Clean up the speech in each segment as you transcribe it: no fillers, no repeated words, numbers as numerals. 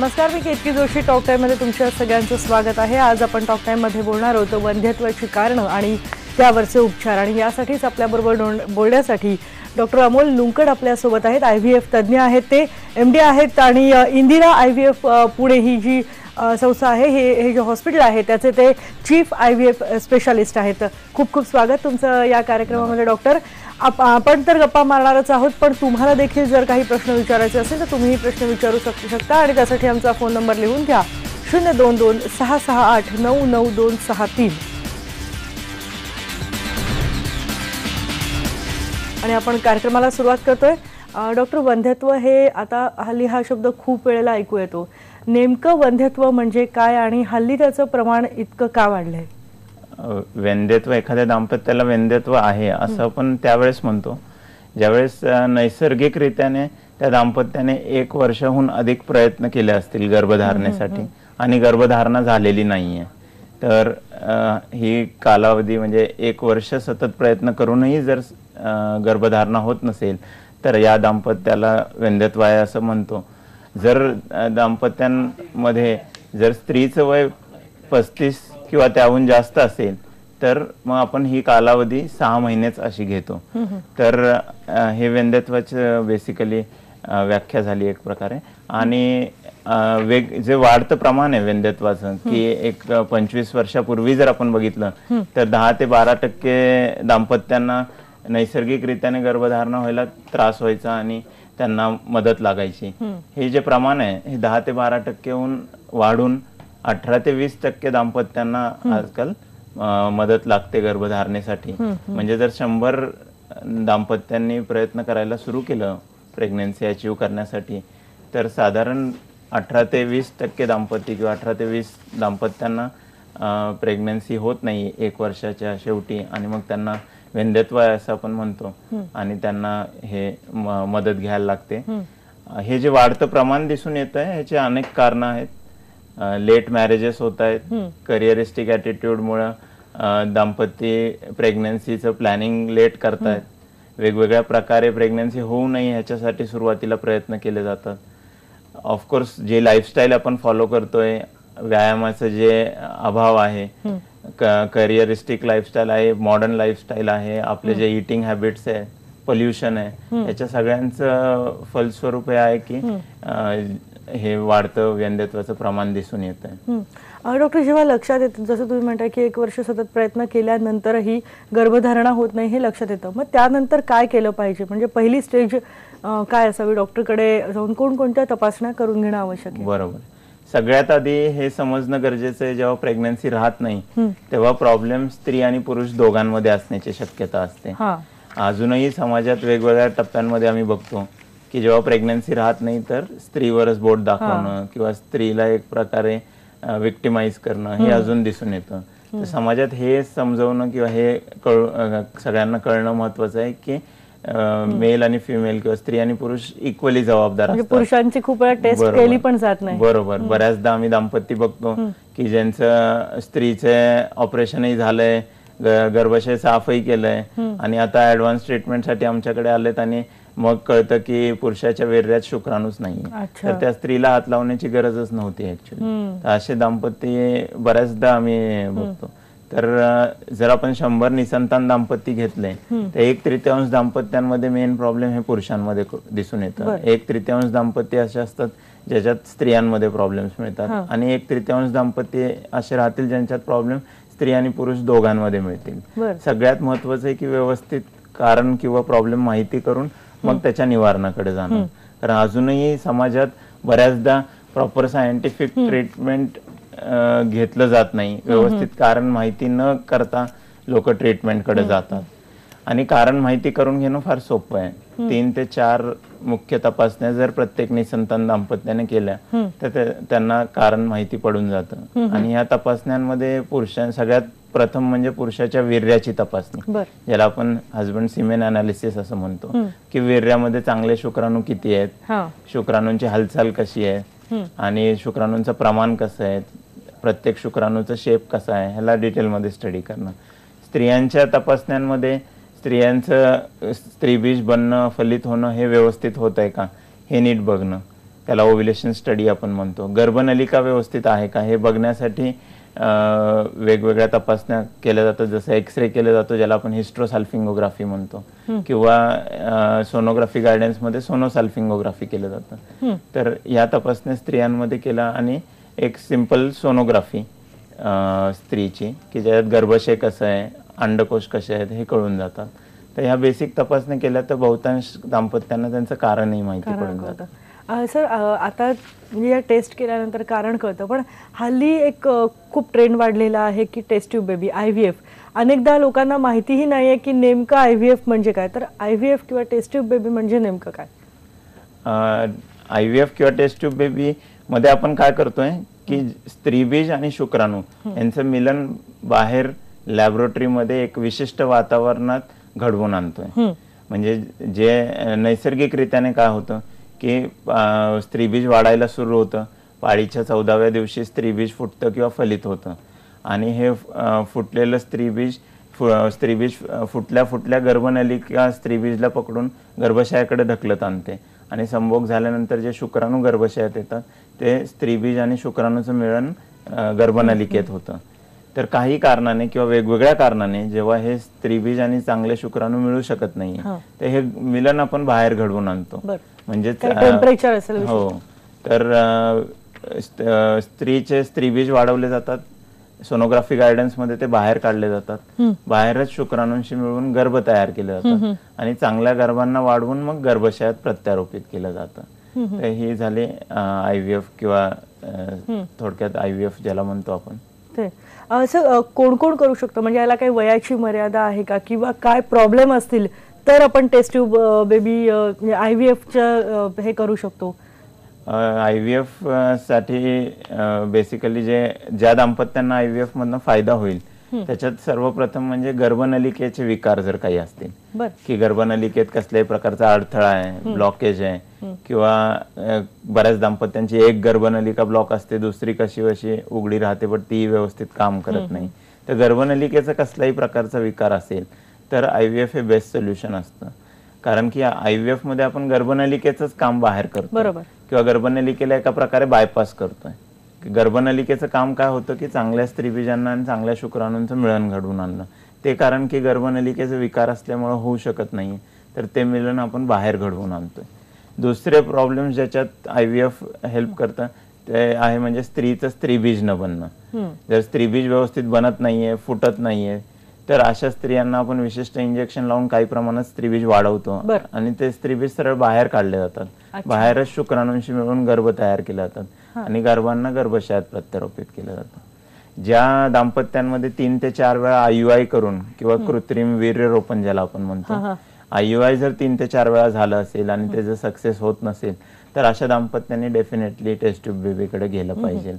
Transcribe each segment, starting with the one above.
नमस्कार, मी केतकी जोशी टॉक टाइममध्ये तुमच्या सगळ्यांचं स्वागत आहे। आज आपण टॉक टाइममध्ये बोलणार आहोत वंध्यत्वाची कारणं आणि त्यावरचे उपचार, आणि यासाठीच आपल्याबरोबर बोलण्यासाठी डॉक्टर अमोल लुंकड आपल्यासोबत आहेत। IVF तज्ञ आहेत, ते MD आहेत आणि इंदिरा IVF पुणे ही जी संस्था आहे, हे जे हॉस्पिटल आहे त्याचे ते चीफ IVF स्पेशालिस्ट आहेत। खूप खूप स्वागत तुमचं या कार्यक्रमामध्ये डॉक्टर। आपण तर गप्पा मारणारच आहोत, पण तुम्हाला देखील जर काही प्रश्न विचारायचे असेल तर तुम्ही प्रश्न विचारू शकता आणि त्यासाठी आमचा फोन नंबर लिहून घ्या 022-668-99263। आणि आपण कार्यक्रमाला सुरुवात करतोय। डॉक्टर, वंध्यत्व हे आता हल्ली हा शब्द खूप वेळेला ऐकू येतो। नेमकं वंध्यत्व म्हणजे काय आणि हल्ली त्याचं प्रमाण इतकं का वाढलंय? वंध्यत्व, एखाद्या दाम्पत्याला वंध्यत्व आहे असं आपण त्यावेळेस म्हणतो ज्यावेळेस नैसर्गिकरित्याने त्या दाम्पत्याने 1 वर्षाहून अधिक प्रयत्न केले असतील गर्भधारणेसाठी आणि गर्भधारणा झालेली नाहीये। तर ही कालावधी म्हणजे 1 वर्ष सतत प्रयत्न करूनही जर गर्भधारणा होत नसेल तर या दाम्पत्याला वंध्यत्व आहे असं म्हणतो। जर दाम्पत्यांमध्ये जर स्त्रीचं वय 35 किंवा त्याहून जास्त असेल तर मग आपण ही कालावधी 6 महिनेच अशी घेतो। तर हे वंध्यत्वाचं बेसिकली व्याख्या झाली एक प्रकारे। आणि जे वाढतं प्रमाण आहे वंध्यत्वाचं की एक 25 वर्षापूर्वी जर आपण बघितलं तर 10 ते 12% दाम्पत्यांना नैसर्गिकरित्याने गर्भधारणा व्हायला त्रास व्हायचा आणि त्यांना मदत लागायची। हे जे प्रमाण आहे हे 10 ते 12% वाढून 18 ते 20% दाम्पत्यांना आजकाल मदत लागते गर्भधारणेसाठी। म्हणजे जर 100 दाम्पत्यांनी प्रयत्न करायला सुरू केलं प्रेग्नन्सी अचीव करण्यासाठी तर साधारण 18 ते 20% दाम्पत्य किंवा 18 ते 20 दाम्पत्यांना प्रेग्नन्सी होत नाही 1 वर्षाच्या शेवटी, आणि मग त्यांना वंध्यत्व आहे असं आपण म्हणतो आणि त्यांना हे मदत घ्यायला लागते। हे जे वाढतं प्रमाण दिसून येत आहे ह्याचे अनेक कारणं आहेत। लेट मॅरेजेस होत आहेत, करिअरिस्टिक ॲटिट्यूडमुळे दाम्पत्य प्रेग्नन्सीचं प्लॅनिंग लेट करतायत, वेगवेगळ्या प्रकारे प्रेग्नन्सी होऊ नये ह्याच्यासाठी सुरुवातीला प्रयत्न केले जातात। ऑफकोर्स जे लाईफस्टाईल आपण फॉलो करतोय, व्यायामाचं जे अभाव आहे, करिअरिस्टिक लाईफस्टाईल आहे, मॉडर्न लाईफस्टाईल आहे, आपले जे इटिंग हॅबिट्स आहे, पोल्युशन आहे, याच्या सगळ्यांचं फलस्वरूप हे आहे की हे वाढतं वंध्यत्वाचं प्रमाण दिसून येत आहे। डॉक्टर, जेव्हा लक्षात येतं, जसं तुम्ही म्हणताय की 1 वर्ष सतत प्रयत्न केल्यानंतरही गर्भधारणा होत नाही हे लक्षात येतं, मग त्यानंतर काय केलं पाहिजे? म्हणजे पहिली स्टेज काय असावी? डॉक्टरकडे जाऊन कोणकोणत्या तपासण्या करून घेणं आवश्यक आहे? बरोबर, सगळ्यात आधी हे समजणं गरजेचं आहे जेव्हा प्रेग्नन्सी राहत नाही तेव्हा प्रॉब्लेम स्त्री आणि पुरुष दोघांमध्ये असण्याची शक्यता असते। अजूनही समाजात वेगवेगळ्या टप्प्यांमध्ये आम्ही बघतो की जेव्हा प्रेग्नन्सी राहत नाही तर स्त्रीवरच बोट दाखवणं किंवा स्त्रीला एक प्रकारे विक्टिमाइज करणं हे अजून दिसून येतं। तर समाजात हे समजवणं किंवा हे सगळ्यांना कळणं महत्वाचं आहे की मेल आणि फिमेल किंवा स्त्री आणि पुरुष इक्वली जबाबदार असतात। पुरुषांची खूप वेळा टेस्ट केली पण जात नाही। बरोबर, बऱ्याचदा आम्ही दाम्पत्य बघतो की ज्यांचं स्त्रीचे ऑपरेशनही झालंय, गर्भाशय साफही केलंय आणि आता ऍडव्हान्स ट्रीटमेंटसाठी आमच्याकडे आलेत आणि मग कळतं की पुरुषाच्या वीर्यात शुक्राणूच नाही, तर त्या स्त्रीला हात लावण्याची गरजच नव्हती ऍक्च्युअली। असे दाम्पत्य बऱ्याचदा आम्ही बघतो। तर जर आपण 100 निसंतान दाम्पत्य घेतले तर 1/3 दाम्पत्यांमध्ये मेन प्रॉब्लेम हे पुरुषांमध्ये दिसून येतं। 1/3 दाम्पत्य असे असतात ज्याच्यात स्त्रियांमध्ये प्रॉब्लेम्स मिळतात आणि 1/3 दाम्पत्य असे राहतील ज्यांच्यात प्रॉब्लेम स्त्री आणि पुरुष दोघांमध्ये मिळतील। सगळ्यात महत्वाचं आहे की व्यवस्थित कारण किंवा प्रॉब्लेम माहिती करून मग त्याच्या निवारणाकडे जाणं। कारण अजूनही समाजात बऱ्याचदा प्रॉपर सायंटिफिक ट्रीटमेंट घेतलं जात नाही, व्यवस्थित कारण माहिती न करता लोक ट्रीटमेंटकडे जातात। आणि कारण माहिती करून घेणं फार सोपं आहे। 3 ते 4 मुख्य तपासण्या जर प्रत्येक निसंतान दाम्पत्याने केल्या तर त्यांना कारण माहिती पडून जातं। आणि या तपासण्यांमध्ये सगळ्यात प्रथम म्हणजे पुरुषाच्या वीर्याची तपासणी, ज्याला आपण हजबंड सिमेन अनालिसिस असं म्हणतो, की वीर्यामध्ये चांगले शुक्राणू किती आहेत, शुक्राणूंची हालचाल कशी आहे आणि शुक्राणूंचं प्रमाण कसं आहे, प्रत्येक शुक्राणूचा शेप कसा आहे, ह्याला डिटेलमध्ये स्टडी करणं। स्त्रियांच्या तपासण्यांमध्ये स्त्रियांचं स्त्रीबीज बनणं, फलित होणं हे व्यवस्थित होत आहे का हे नीट बघणं। त्याला ओव्युलेशन स्टडी आपण म्हणतो. गर्भनलिका व्यवस्थित आहे का हे बघण्यासाठी वेगवेगळ्या तपासण्या केल्या जातात, जसं एक्सरे केला जातो ज्याला आपण हिस्ट्रोसाल्फिंगोग्राफी म्हणतो, किंवा सोनोग्राफी गायडन्समध्ये सोनोसाल्फिंगोग्राफी केलं जातं. तर या तपासण्या स्त्रियांमध्ये केला आणि एक सिंपल सोनोग्राफी स्त्रीची की ज्यात गर्भाशय कसं आहे, अंडकोश कसे आहेत हे कळून जातात. तर ह्या बेसिक तपासण्या केल्या तर बहुतांश दाम्पत्यांना त्यांचं कारणही माहिती पडून जातं. सर आता म्हणजे या टेस्ट केल्यानंतर कारण कळतं, पण हल्ली एक खूप ट्रेंड वाढलेला आहे की टेस्ट ट्यूब बेबी IVF. अनेकदा लोकांना माहितीही नाही आहे की नेमकं IVF म्हणजे काय. तर IVF किंवा टेस्ट ट्यूब बेबी म्हणजे नेमकं काय? IVF किंवा टेस्ट ट्यूब बेबी मध्ये आपण काय करतोय की स्त्रीबीज आणि शुक्राणू यांचं मिलन बाहेर लॅबोरेटरीमध्ये एक विशिष्ट वातावरणात घडवून आणतोय. म्हणजे जे नैसर्गिकरित्याने काय होतं की स्त्रीबीज वाढायला सुरू होतं, पाळीच्या 14व्या दिवशी स्त्रीबीज फुटतं किंवा फलित होतं, आणि हे फुटलेलं स्त्रीबीज फुटल्या गर्भनलिका स्त्रीबीजला पकडून गर्भाशयाकडे ढकलत आणते, आणि संभोग झाल्यानंतर जे शुक्राणू गर्भाशयात येतात ते स्त्रीबीज आणि शुक्राणूचं मिळन गर्भनलिकेत होतं. तर काही कारणाने किंवा वेगवेगळ्या कारणाने जेव्हा हे स्त्रीबीज आणि चांगले शुक्राणू मिळू शकत नाही, तर हे मिलन आपण बाहेर घडवून आणतो. म्हणजे टेम्परेचर असेल. हो, तर स्त्रीचे स्त्रीबीज वाढवले जातात, सोनोग्राफी गायडन्स मध्ये ते बाहेर काढले जातात, बाहेरच शुक्राणूंशी मिळून गर्भ तयार केले जातात, आणि चांगल्या गर्भांना वाढवून मग गर्भाशयात प्रत्यारोपित केलं जातं. तर ही झाली IVF किंवा थोडक्यात IVF ज्याला म्हणतो आपण. सर कोण कोण करू शकतो, म्हणजे याला काही वयाची मर्यादा आहे का, किंवा काय प्रॉब्लेम असतील तर आपण टेस्ट ट्यूब बेबी IVFच्या हे करू शकतो? IVF साठी बेसिकली ज्या दाम्पत्यांना IVF मधनं फायदा होईल त्याच्यात सर्वप्रथम म्हणजे गर्भनलिकेचे विकार जर काही असतील, की गर्भनलिकेत कसल्याही प्रकारचा अडथळा आहे, ब्लॉकेज आहे, किंवा बऱ्याच दाम्पत्यांची एक गर्भनलिका ब्लॉक असते, दुसरी कशी उघडी राहते पण ती व्यवस्थित काम करत नाही, तर गर्भनलिकेचा कसल्याही प्रकारचा विकार असेल तर IVF हे बेस्ट सोल्युशन असतं. कारण की IVF मध्ये आपण गर्भनलिकेचंच काम बाहेर करतो, किंवा गर्भनलिकेला एका प्रकारे बायपास करतोय. गर्भनलिकेचं काम काय होतं की चांगल्या स्त्रीबीजांना आणि चांगल्या शुक्राणूंचं मिळन घडवून आणणं. ते कारण की गर्भनलिकेचे विकार असल्यामुळे होऊ शकत नाही, तर ते मिलन आपण बाहेर घडवून आणतोय. दुसरे प्रॉब्लेम ज्याच्यात IVF हेल्प करतं ते आहे म्हणजे स्त्रीचं स्त्रीबीज न बनणं. जर स्त्रीबीज व्यवस्थित बनत नाहीये, फुटत नाहीये, तर अशा स्त्रियांना आपण विशिष्ट इंजेक्शन लावून काही प्रमाणात स्त्रीबीज वाढवतो, आणि ते स्त्रीबीज सरळ बाहेर काढले जातात, बाहेरच शुक्राणूंशी मिळून गर्भ तयार केले जातात, आणि गर्भांना गर्भाशयात प्रत्यारोपित केलं जातं. ज्या दाम्पत्यांमध्ये 3 ते 4 वेळा IUI करून किंवा कृत्रिम वीर्यरोपण ज्याला आपण म्हणतो, IUI जर 3 ते 4 वेळा झालं असेल आणि ते जर सक्सेस होत नसेल तर अशा दाम्पत्यांनी डेफिनेटली टेस्ट ट्यूब बेबीकडे गेलं पाहिजे.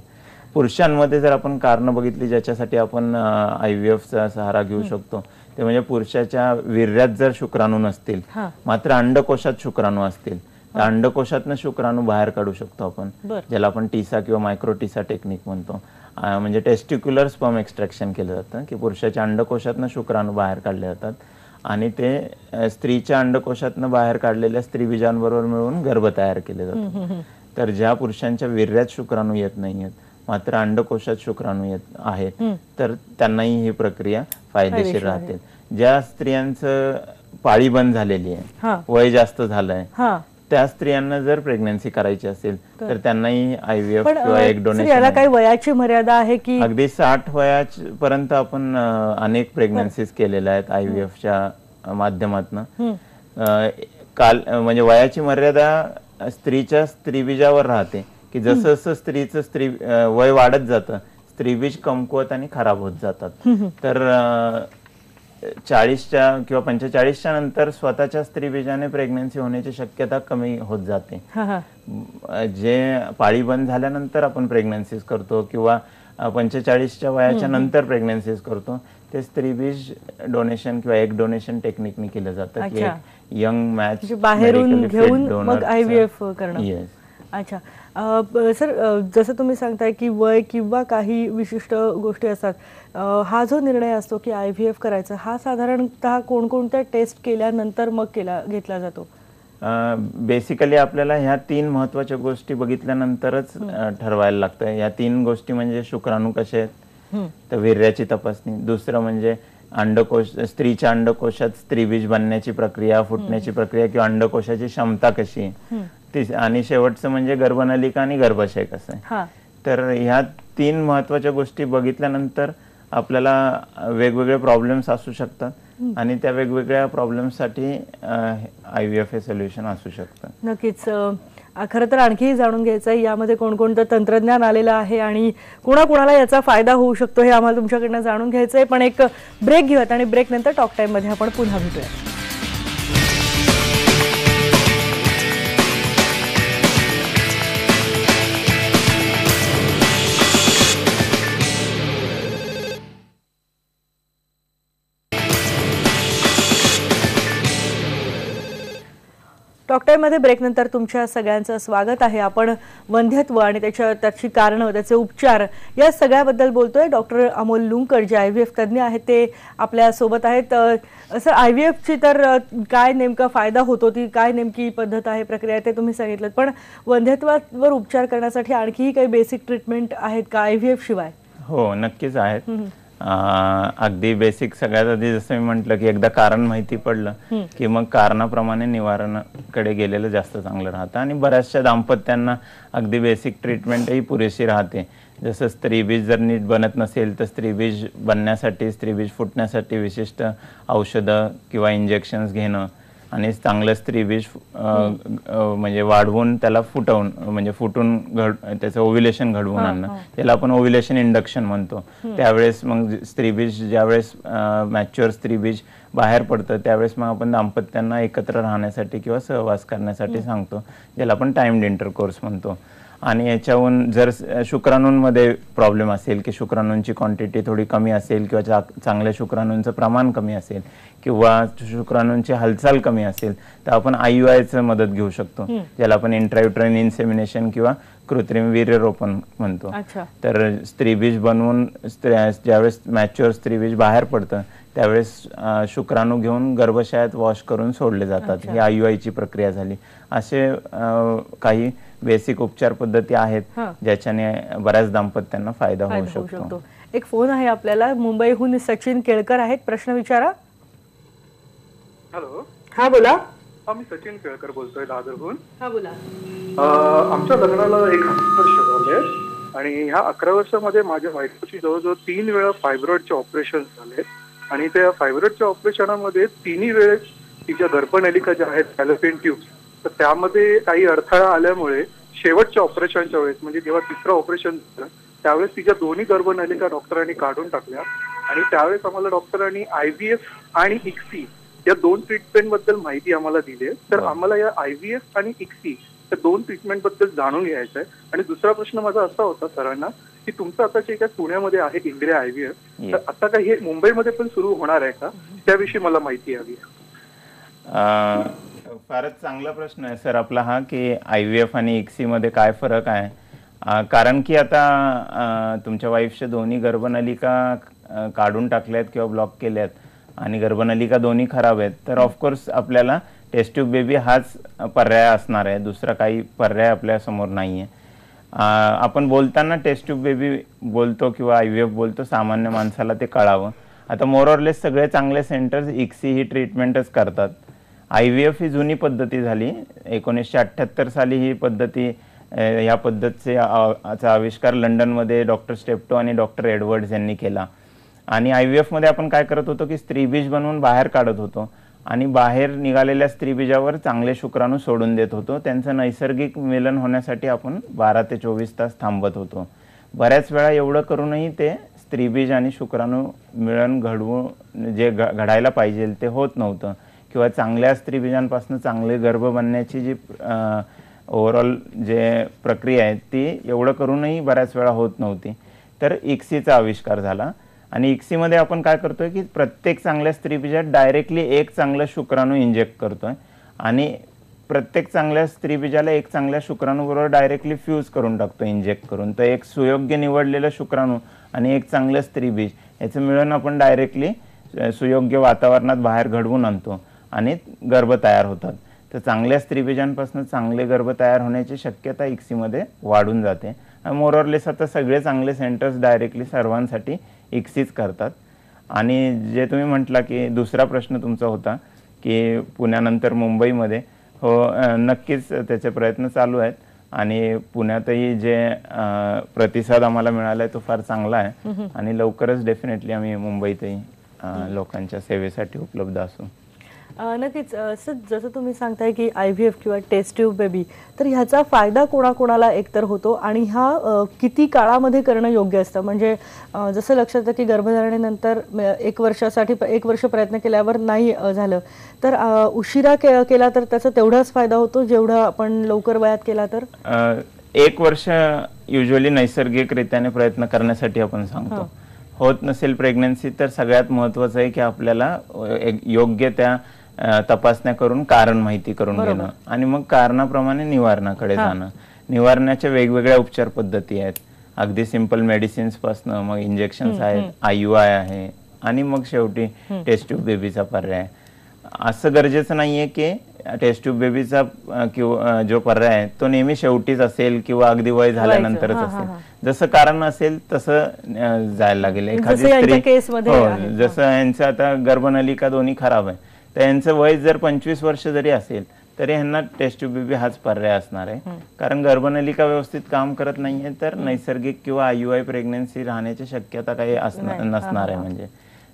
पुरुषांमध्ये जर आपण कारणं बघितली ज्याच्यासाठी आपण IVFचा सहारा घेऊ शकतो, ते म्हणजे पुरुषाच्या वीर्यात जर शुक्राणू नसतील मात्र अंडकोशात शुक्राणू असतील, तर अंडकोशातनं शुक्राणू बाहेर काढू शकतो आपण, ज्याला आपण टीसा किंवा मायक्रो टीसा टेक्निक म्हणतो. म्हणजे टेस्टिक्युलर स्पर्म एक्स्ट्रॅक्शन केलं जातं, की पुरुषाच्या अंडकोशातनं शुक्राणू बाहेर काढले जातात आणि ते स्त्रीच्या अंडकोशातनं बाहेर काढलेल्या स्त्रीबीजांबरोबर मिळून गर्भ तयार केले जातात. तर ज्या पुरुषांच्या वीर्यात शुक्राणू येत नाहीयेत मात्र अंडकोशात शुक्राणू येत आहेत, तर त्यांनाही ही प्रक्रिया फायदेशीर राहते. ज्या स्त्रियांचं पाळी बंद झालेली आहे, वय जास्त झालंय, त्या स्त्रियांना जर प्रेग्नन्सी करायची असेल तर त्यांनाही IVF किंवा एग डोनेशन. याला काही वयाची मर्यादा आहे की? अगदी 60 वयापर्यंत आपण अनेक प्रेग्नन्सीज केलेल्या आहेत IVFच्या माध्यमातून. म्हणजे वयाची मर्यादा स्त्रीच्या स्त्रीबीजावर राहते, की जसं जसं स्त्रीचं वय वाढत जातं स्त्रीबीज कमकुवत आणि खराब होत जातात. तर 40च्या किंवा 45च्या नंतर स्वतःच्या स्त्रीबीजाने प्रेग्नन्सी होण्याची शक्यता कमी होत जाते. जे पाळी बंद झाल्यानंतर आपण प्रेग्नन्सीज करतो किंवा 45च्या वयाच्या नंतर प्रेग्नन्सीज करतो, ते स्त्रीबीज डोनेशन किंवा एग डोनेशन टेक्निकने केलं जातं, की यंग मॅच बाहेरून घेऊन मग IVF करणं. अच्छा सर, जसं तुम्ही सांगताय की वय किंवा काही विशिष्ट गोष्टी असतात, हा जो निर्णय असतो की IVF करायचा, हा साधारणतः कोणकोणत्या टेस्ट केल्यानंतर मग घेतला जातो? बेसिकली आपल्याला ह्या 3 महत्त्वाच्या गोष्टी बघितल्यानंतरच ठरवायला लागतं. ह्या 3 गोष्टी म्हणजे शुक्राणू कसे आहेत, तर वीर्याची तपासणी. दुसरं म्हणजे अंडकोश, स्त्रीच्या अंडकोशात स्त्रीबीज बनण्याची प्रक्रिया, फुटण्याची प्रक्रिया किंवा अंडकोशाची क्षमता कशी आहे. आणि शेवटचं म्हणजे गर्भनलिका आणि गर्भाशय कसं आहे. तर ह्या 3 महत्त्वाच्या गोष्टी बघितल्यानंतर आपल्याला वेगवेगळे प्रॉब्लेम्स असू शकतात आणि त्या वेगवेगळ्या प्रॉब्लेम्ससाठी IVF हे सोल्युशन असू शकतं. नक्कीच. खरं तर आणखी जाणून घ्यायचं आहे यामध्ये कोणकोणतं तंत्रज्ञान आलेलं आहे आणि कोणाकोणाला याचा फायदा होऊ शकतो हे आम्हाला तुमच्याकडनं जाणून घ्यायचं आहे. पण एक ब्रेक घेऊयात आणि ब्रेक नंतर टॉक टाइम मध्ये आपण पुन्हा भेटूया. टॉक टाइममध्ये ब्रेकनंतर तुमच्या सगळ्यांचं स्वागत आहे. आपण वंध्यत्व आणि त्याची कारणं, त्याचे उपचार या सगळ्याबद्दल बोलतोय. डॉक्टर अमोल लुंकड जे IVF तज्ज्ञ आहेत ते आपल्या सोबत आहेत. सर, IVFची तर काय नेमका फायदा होतो, ती काय नेमकी पद्धत आहे, प्रक्रिया आहे ते तुम्ही सांगितलं, पण वंध्यत्वावर उपचार करण्यासाठी आणखीही काही बेसिक ट्रीटमेंट आहेत का IVF शिवाय? हो, नक्कीच आहेत. अगदी बेसिक सगळ्यात आधी जसं मी म्हटलं की एकदा कारण माहिती पडलं की मग कारणाप्रमाणे निवारणाकडे गेलेलं जास्त चांगलं राहतं. आणि बऱ्याचशा दाम्पत्यांना अगदी बेसिक ट्रीटमेंटही पुरेशी राहते. जसं स्त्रीबीज जर नीट बनत नसेल तर स्त्रीबीज बनण्यासाठी, स्त्रीबीज फुटण्यासाठी विशिष्ट औषधं किंवा इंजेक्शन्स घेणं आणि चांगलं स्त्रीबीज म्हणजे वाढवून त्याला फुटवून, म्हणजे फुटून त्याचं ओव्युलेशन घडवून आणणं, त्याला आपण ओव्युलेशन इंडक्शन म्हणतो. त्यावेळेस मग स्त्रीबीज ज्यावेळेस मॅच्युअर स्त्रीबीज बाहेर पडतं त्यावेळेस मग आपण दाम्पत्यांना एकत्र राहण्यासाठी किंवा सहवास करण्यासाठी सांगतो, ज्याला आपण टाइम्ड इंटरकोर्स म्हणतो. आणि याच्याहून जर शुक्राणूंमध्ये प्रॉब्लेम असेल की शुक्राणूंची क्वांटिटी थोडी कमी असेल किंवा चांगल्या शुक्राणूंचं प्रमाण कमी असेल किंवा शुक्राणूंची हालचाल कमी असेल तर आपण IUIचं मदत घेऊ शकतो, ज्याला आपण इंट्रायुट्राइन इन्सेमिनेशन किंवा कृत्रिम वीर्यरोपण म्हणतो. तर स्त्रीबीज बनवून ज्यावेळेस मॅच्युअर स्त्रीबीज बाहेर पडतं त्यावेळेस शुक्राणू घेऊन गर्भाशयात वॉश करून सोडले जातात. ही IUIची प्रक्रिया झाली. असे काही बेसिक उपचार पद्धती आहेत ज्याच्याने बऱ्याच दाम्पत्यांना फायदा होऊ शकतो. एक फोन आहे आपल्याला, मुंबईहून सचिन केळकर आहेत, प्रश्न विचारा. हॅलो. हा बोला. मी सचिन केळकर बोलतोय, दादरहून. हा बोला. आमच्या लग्नाला 11 वर्ष झाले आणि ह्या 11 वर्षामध्ये माझ्या बायकोची जवळजवळ 3 वेळा फायब्रॉइडचे ऑपरेशन झाले आणि त्या फायब्रॉइडच्या ऑपरेशनामध्ये 3ही वेळेस तिच्या गर्भनलिका ज्या आहेत फॅलोपियन ट्यूब्स, तर त्यामध्ये काही अडथळा आल्यामुळे शेवटच्या ऑपरेशनच्या वेळेस, म्हणजे जेव्हा 3रं ऑपरेशन झालं त्यावेळेस तिच्या दोन्ही गर्भनलिका डॉक्टरांनी काढून टाकल्या आणि त्यावेळेस आम्हाला डॉक्टरांनी IVF आणि ICSI या 2 ट्रीटमेंट बद्दल माहिती आम्हाला दिली आहे. तर आम्हाला या IVF आणि ICSI या 2 ट्रीटमेंट बद्दल जाणून घ्यायचं आहे. आणि दुसरा प्रश्न माझा असा होता सरांना की तुमचं आता जे काय पुण्यामध्ये आहे इंडिया IVF, तर आता काय हे मुंबईमध्ये पण सुरू होणार आहे का, त्याविषयी मला माहिती हवी. फारच चांगला प्रश्न आहे सर आपला हा, की IVF आणि ICSI मध्ये काय फरक आहे. कारण की आता तुमच्या वाईफच्या दोन्ही गर्भनलिका काढून टाकल्यात किंवा ब्लॉक केल्यात आणि गर्भनलिका दोन्ही खराब आहेत, तर ऑफकोर्स आपल्याला टेस्ट ट्यूब बेबी हाच पर्याय असणार आहे. दुसरा काही पर्याय आपल्या समोर नाही आहे. आपण बोलताना टेस्ट ट्यूब बेबी बोलतो किंवा IVF बोलतो, सामान्य माणसाला ते कळावं. आता मोरऑरलेस सगळे चांगले सेंटर्स ICSI ही ट्रीटमेंटच करतात. IVF ही जुनी पद्धती झाली. 1978 साली ही पद्धती, या पद्धतीचा आविष्कार लंडनमध्ये डॉक्टर स्टेप्टो आणि डॉक्टर एडवर्ड्स यांनी केला. आणि IVF मध्ये आपण काय करत होतो की स्त्रीबीज बनवून बाहेर काढत होतो आणि बाहेर निघालेल्या स्त्रीबीजावर चांगले शुक्राणू सोडून देत होतो. त्यांचं नैसर्गिक मिलन होण्यासाठी आपण 12 ते 24 तास थांबत होतो. बऱ्याच वेळा एवढं करूनही ते स्त्रीबीज आणि शुक्राणू मिलन घडवून जे घडायला पाहिजे ते होत नव्हतं किंवा चांगल्या स्त्रीबीजांपासून चांगले गर्भ बनण्याची जी ओव्हरऑल जे प्रक्रिया आहे ती एवढं करूनही बऱ्याच वेळा होत नव्हती. तर ICSIचा आविष्कार झाला आणि ICSI मध्ये आपण काय करतोय की प्रत्येक चांगल्या स्त्रीबीजात डायरेक्टली एक चांगला शुक्राणू इंजेक्ट करतोय आणि प्रत्येक चांगल्या स्त्रीबीजाला एक चांगल्या शुक्राणू बरोबर डायरेक्टली फ्यूज करून टाकतो इंजेक्ट करून. तर एक सुयोग्य निवडलेलं शुक्राणू आणि एक चांगलं स्त्रीबीज याचं मिळून आपण डायरेक्टली सुयोग्य वातावरणात बाहेर घडवून आणतो आणि गर्भ तयार होतात. तर चांगल्या स्त्रीबीजांपासून चांगले गर्भ तयार होण्याची शक्यता इक्सीमध्ये वाढून जाते. मोरॉरलेस आता सगळे चांगले सेंटर्स डायरेक्टली सर्वांसाठी इक्सीच करतात. आणि जे तुम्ही म्हटला की दुसरा प्रश्न तुमचा होता की पुण्यानंतर मुंबईमध्ये, हो नक्कीच त्याचे प्रयत्न चालू आहेत आणि पुण्यातही जे प्रतिसाद आम्हाला मिळाला आहे तो फार चांगला आहे आणि लवकरच डेफिनेटली आम्ही मुंबईतही लोकांच्या सेवेसाठी उपलब्ध असू. नक्कीच सर, जसं तुम्ही सांगताय की IVF किंवा टेस्ट ट्यूब बेबी, तर ह्याचा फायदा कोणाकोणाला एकतर होतो आणि हा किती काळामध्ये करणं योग्य असतं? म्हणजे जसं लक्षात येतं की गर्भधारणेनंतर 1 वर्ष प्रयत्न केल्यावर नाही झालं तर उशिरा केला तर त्याचा तेवढाच फायदा होतो जेवढा आपण लवकर वयात केला तर? 1 वर्ष युजली नैसर्गिकरित्याने प्रयत्न करण्यासाठी आपण सांगतो. होत नसेल प्रेग्नन्सी तर सगळ्यात महत्वाचं आहे की आपल्याला योग्य त्या तपासण्या करून कारण माहिती करून घेणं आणि मग कारणाप्रमाणे निवारणाकडे जाणं. निवारणाच्या वेगवेगळ्या उपचार पद्धती आहेत, अगदी सिंपल मेडिसिन्स पासून मग इंजेक्शन्स आहेत, IUI आहे आणि मग शेवटी टेस्ट ट्यूब बेबीचा पर्याय. असं गरजेचं नाहीये की टेस्ट ट्यूब बेबीचा किंवा जो पर्याय आहे तो नेहमी शेवटीच असेल किंवा अगदी वय झाल्यानंतरच असेल. जसं कारण असेल तसं जायला लागेल. एखादी स्त्री, जसं यांचं आता गर्भनलिका दोन्ही खराब आहे तर यांचं वय जर 25 वर्ष जरी असेल तरी यांना टेस्ट ट्यूब बेबी हाच पर्याय असणार आहे. कारण गर्भनलिका व्यवस्थित काम करत नाहीये तर नैसर्गिक किंवा IUI प्रेग्नन्सी राहण्याची शक्यता काही नसणार आहे. म्हणजे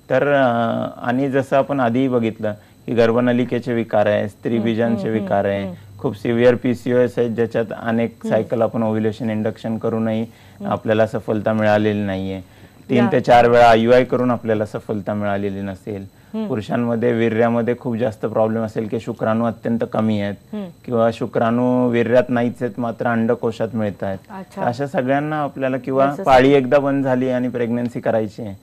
तर आणि जसं आपण आधीही बघितलं की गर्भनलिकेचे विकार आहे, स्त्रीबीजांचे विकार आहे, खूप सिव्हिअर PCOS आहेत ज्याच्यात अनेक सायकल आपण ओव्ह्युलेशन इंडक्शन करूनही आपल्याला सफलता मिळालेली नाहीये. 3 ते 4 वेळा IUI करून आपल्याला सफलता मिळालेली नसेल. पुरुषांमध्ये वीर्यामध्ये खूप जास्त प्रॉब्लेम असेल की शुक्राणू अत्यंत कमी आहेत किंवा शुक्राणू वीर्यात नाहीच आहेत मात्र अंडकोशात मिळत आहेत. अशा सगळ्यांना आपल्याला, किंवा पाळी एकदा बंद झाली आणि प्रेग्नन्सी करायची आहे,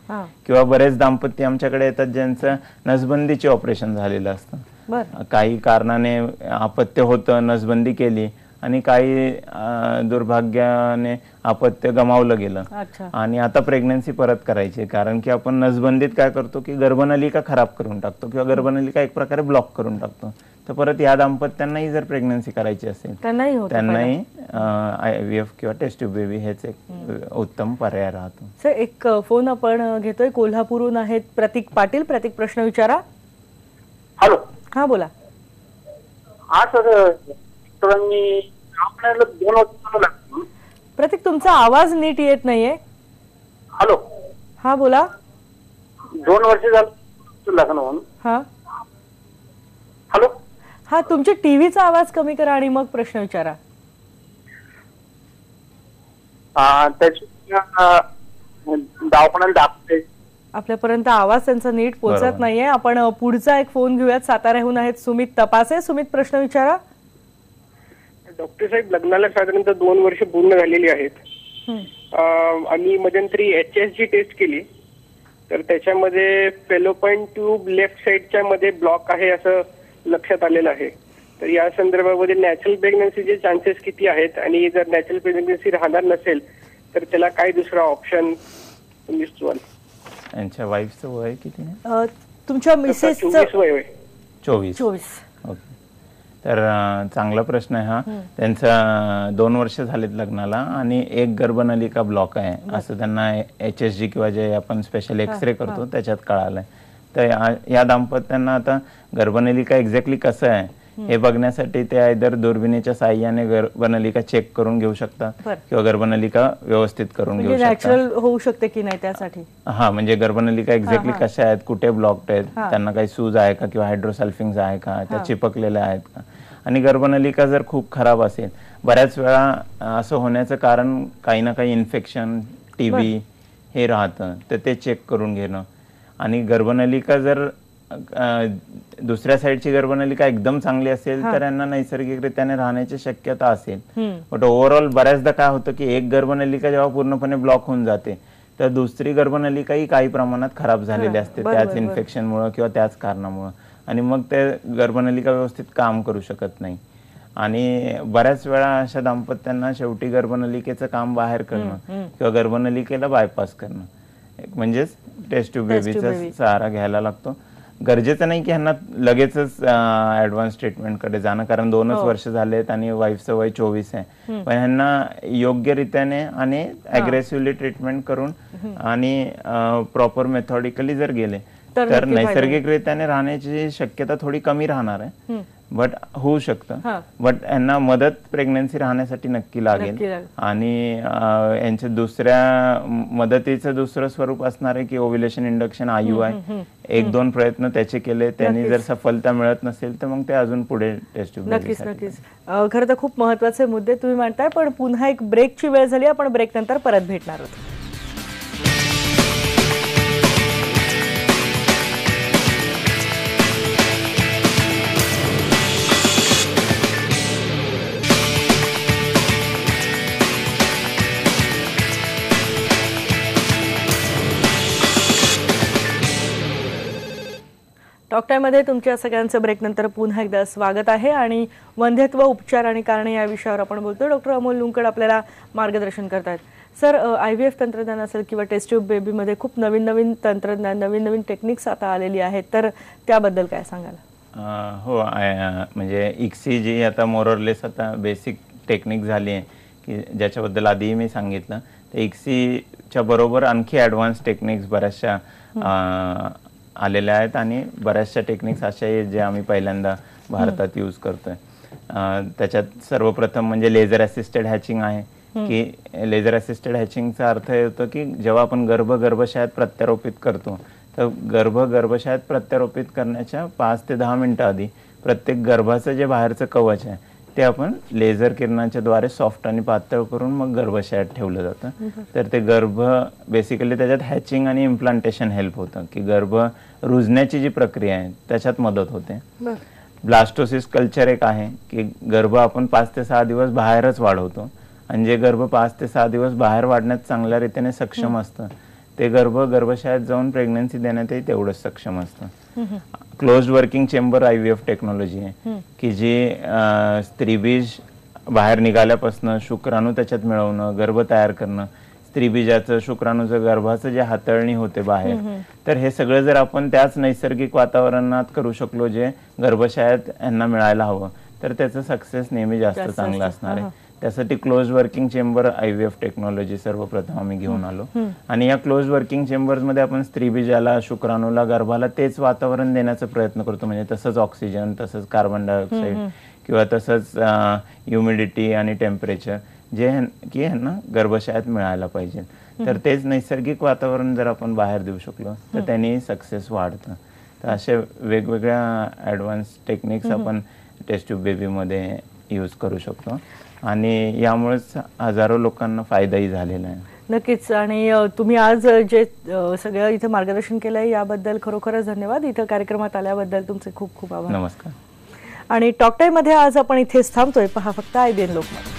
किंवा बरेच दाम्पत्य आमच्याकडे येतात ज्यांचं नसबंदीचे ऑपरेशन झालेलं असतं. काही कारणाने अपत्य होतं, नसबंदी केली आणि काही दुर्भाग्याने अपत्य गमावलं गेलं आणि आता प्रेग्नन्सी परत करायची. कारण की आपण नसबंदीत काय करतो की गर्भनलिका खराब करून टाकतो किंवा गर्भनलिका एक प्रकारे ब्लॉक करून टाकतो. तर परत या दाम्पत्यांनाही जर प्रेग्नन्सी करायची असेल त्यांनाही IVF किंवा टेस्ट ट्यूब बेबी हेच एक उत्तम पर्याय राहतो. सर, एक फोन आपण घेतोय, कोल्हापूरहून आहेत प्रतीक पाटील. प्रतीक, प्रश्न विचारा. हॅलो. हा, बोला. हा सर, आपल्याला 2 वर्ष लागतील. प्रतीक, तुमचा आवाज नीट येत नाहीये. हॅलो. हा, बोला. 2 वर्ष झालं लग्न होऊन. हा. हॅलो. हा, तुमच्या टीव्हीचा आवाज कमी करा आणि मग प्रश्न विचारा. दवाखान्यात दाखवते. आपल्यापर्यंत आवाज त्यांचा नीट पोहोचत नाहीये. आपण पुढचा एक फोन घेऊयात. साताऱ्याहून आहेत सुमित तपासे. सुमित, प्रश्न विचारा. डॉक्टर साहेब, लग्नाला साधारणतः 2 वर्ष पूर्ण झालेली आहेत. आम्ही मध्यंतरी HSG टेस्ट केली तर त्याच्यामध्ये फेलोपाईन ट्यूब लेफ्ट साइडच्या मध्ये ब्लॉक आहे असं लक्षात आलेलं आहे. तर या संदर्भामध्ये नॅचरल प्रेग्नन्सीचे चान्सेस किती आहेत आणि जर नॅचरल प्रेग्नन्सी राहणार नसेल तर त्याला काय दुसरा ऑप्शन तुम्ही सुचवाल? यांच्या वाईफचं वय किती? तुमच्या मिसेसचं 24 वय. 24. ओके. तर चांगला प्रश्न आहे हा. त्यांचा 2 वर्ष झालेत लग्नाला आणि एक गर्भनलिका ब्लॉक आहे असं त्यांना HSG किंवा जे आपण स्पेशल एक्सरे करतो त्याच्यात कळालंय. तर या दाम्पत्यांना आता गर्भनलिका एक्झॅक्टली कसं आहे हे बघण्यासाठी ते आयदर दुर्बिणीच्या साह्याने गर्भनलिका चेक करून घेऊ शकतात किंवा गर्भनलिका व्यवस्थित करून घेऊ शकतात. नॅचरल होऊ शकते की नाही त्यासाठी. हा, म्हणजे गर्भनलिका एक्झॅक्टली कशा आहेत, कुठे ब्लॉक्ड आहेत, त्यांना काही सूज आहे का किंवा हायड्रोसल्फिंग्स आहे का, त्या चिपकलेल्या आहेत का. आणि गर्भनलिका जर खूप खराब असेल, बऱ्याच वेळा असं होण्याचं कारण काही ना काही इन्फेक्शन, TB हे राहतं, तर ते चेक करून घेणं. आणि गर्भनलिका जर दुसऱ्या साईडची गर्भनलिका एकदम चांगली असेल तर यांना नैसर्गिकरित्याने राहण्याची शक्यता असेल. बट ओव्हरऑल बऱ्याचदा काय होतं की एक गर्भनलिका जेव्हा पूर्णपणे ब्लॉक होऊन जाते तर दुसरी गर्भनलिकाही काही प्रमाणात खराब झालेली असते त्याच इन्फेक्शनमुळे किंवा त्याच कारणामुळे, आणि मग ते गर्भनलिका व्यवस्थित काम करू शकत नाही. आणि बऱ्याच वेळा अशा दाम्पत्यांना शेवटी गर्भनलिकेचं काम बाहेर करणं किंवा गर्भनलिकेला बायपास करणं म्हणजेच टेस्ट ट्यूब बेबीचा सहारा घ्यायला लागतो. गरजेचं नाही की ह्यांना लगेचच ऍडव्हान्स ट्रीटमेंटकडे जाणं, कारण 2च वर्ष झालेत आणि वाईफचं वय 24 आहे. पण ह्यांना योग्य रीत्याने आणि अग्रेसिव्हली ट्रीटमेंट करून आणि प्रॉपर मेथॉडिकली जर गेले तर नैसर्गिक रीत्याने राहण्याची शक्यता थोडी कमी राहणार आहे, बट होऊ शकतं. बट यांना मदत प्रेग्नन्सी राहण्यासाठी नक्की लागेल. आणि यांच्या दुसऱ्या मदतीचं दुसरं स्वरूप असणार आहे की ओव्ह्युलेशन इंडक्शन IUI. 1-2 प्रयत्न त्याचे केले, त्यांनी जर सफलता मिळत नसेल तर मग ते अजून पुढे टेस्ट ट्यूब. नक्कीच नक्कीच. खरं तर खूप महत्त्वाचे मुद्दे तुम्ही मांडताय, पण पुन्हा एक ब्रेकची वेळ झाली. आपण ब्रेक नंतर परत भेटणार आहोत. टॉक टाइममध्ये तुमच्या सगळ्यांचं ब्रेक नंतर पुन्हा एकदा स्वागत आहे. आणि वंध्यत्व उपचार आणि कारणे या विषयावर आपण बोलतोय. डॉक्टर अमोल लुंकड आपल्याला मार्गदर्शन करतायत. सर, IVF तंत्रज्ञान असेल किंवा टेस्ट ट्यूब बेबीमध्ये खूप नवीन नवीन तंत्रज्ञान, नवीन नवीन टेक्निक्स आता आलेली आहेत, तर त्याबद्दल काय सांगाल? हो, म्हणजे ICSI जी आता मोरलेस आता बेसिक टेक्निक झाली आहे की ज्याच्याबद्दल आधीही मी सांगितलं, तर ICSIच्या बरोबर आणखी ॲडव्हान्स टेक्निक्स बऱ्याचशा आलेल्या आहेत आणि बऱ्याचशा टेक्निक्स अशा आहेत जे आम्ही पहिल्यांदा भारतात यूज करतोय. त्याच्यात सर्वप्रथम म्हणजे लेझर असिस्टेड हॅचिंग आहे. की लेझर असिस्टेड हॅचिंगचा अर्थ होतो की जेव्हा आपण गर्भाशयात प्रत्यारोपित करतो तर गर्भाशयात प्रत्यारोपित करण्याच्या 5 ते 10 मिनिटं आधी प्रत्येक गर्भाचं जे बाहेरचं कवच आहे ते आपण लेझर किरणाच्या द्वारे सॉफ्ट आणि पातळ करून मग गर्भाशयात ठेवलं जातं. तर ते बेसिकली त्याच्यात हॅचिंग आणि इम्प्लांटेशन हेल्प होतं की गर्भ रुजण्याची जी प्रक्रिया आहे त्याच्यात मदत होते. ब्लास्टोसिस कल्चर एक आहे की गर्भ आपण 5 ते 6 दिवस बाहेरच वाढवतो आणि जे गर्भ 5 ते 6 दिवस बाहेर वाढण्यात चांगल्या रीतीने सक्षम असतं ते गर्भाशयात जाऊन प्रेग्नन्सी देण्यातही तेवढंच सक्षम असतं. Closed working chamber IVF technology आहे की जी स्त्रीबीज बाहेर निघाल्यापासून शुक्राणू त्याच्यात मिळवणं, गर्भ तयार करणं, स्त्रीबीजाचं शुक्राणूचं गर्भाचं जे हातळणी होते बाहेर, तर हे सगळं जर आपण त्याच नैसर्गिक वातावरणात करू शकलो जे गर्भाशयात यांना मिळायला हवं तर त्याचं सक्सेस नेहमी जास्त चांगलं असणार आहे. त्यासाठी close working chamber IVF technology सर्वप्रथम आम्ही घेऊन आलो आणि या क्लोज वर्किंग चेंबर्समध्ये आपण स्त्रीबीजाला, शुक्राणूला, गर्भाला तेच वातावरण देण्याचा प्रयत्न करतो. म्हणजे तसंच ऑक्सिजन, तसंच कार्बन डायऑक्साईड किंवा तसंच ह्युमिडिटी आणि टेम्परेचर जे की ह्यांना गर्भाशयात मिळायला पाहिजे. तर तेच नैसर्गिक वातावरण जर आपण बाहेर देऊ शकलो तर त्यांनी सक्सेस वाढतं. तर अशा वेगवेगळ्या ॲडव्हान्स टेक्निक्स आपण टेस्ट ट्यूब बेबीमध्ये यूज करू शकतो आणि यामुळेच हजारो लोकांना फायदाही झालेला आहे. नक्कीच. आणि तुम्ही आज जे सगळं इथं मार्गदर्शन केलं आहे याबद्दल खरोखरच धन्यवाद. इथं कार्यक्रमात आल्याबद्दल तुमचे खूप खूप आभार. नमस्कार. आणि टॉक टाइममध्ये आज आपण इथेच थांबतोय. पहा फक्त IBN लोकमत.